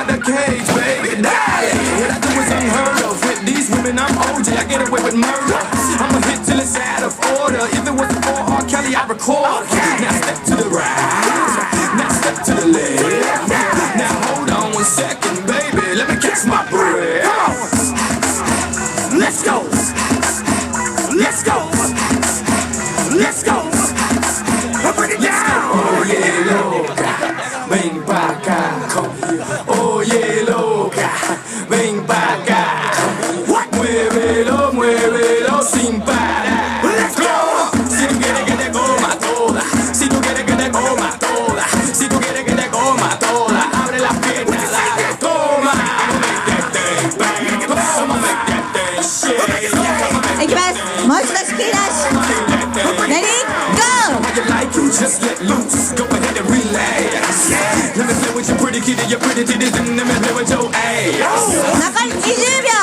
out the cage, baby. Dale. What I do is unheard of. With these women, I'm OJ. I get away with murder. I'm a hit till it's out of order. If it wasn't for R. Kelly, I'd record. Now step to the right. Now step to the left. Now hold on 1 second, baby. Let me catch my breath. Let's go. Let's go. Let's go. Bring it down. Oh yeah, loca. Ven pa' acá. Oh yeah, loca. Ven pa' acá. Muévelo, muévelo sin parar. Let's go. Si tú quieres que te coma toda. Si tú quieres que te coma toda. Si tú quieres que te coma toda. Abre las piernas, dale, toma. I'ma make that thing bang. I'ma make that thing shake. いきます。もう一度スピードアッシュ。レディーゴー。 You like you, just let loose. Go ahead and relax. Let me play with your pretty kitty, your pretty titties, and let me play with your ass. 残り20秒。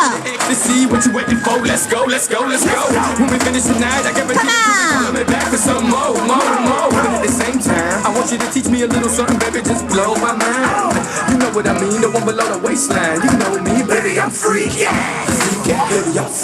Let's see what you waiting for. Let's go, let's go, let's go. When we finish tonight, I can't Come on. Let me back for some more, more. But at the same time, I want you to teach me a little something, baby. Just blow my mind. You know what I mean? The one below the waistline. You know me, baby. I'm freaky. Baby, I'm freaky.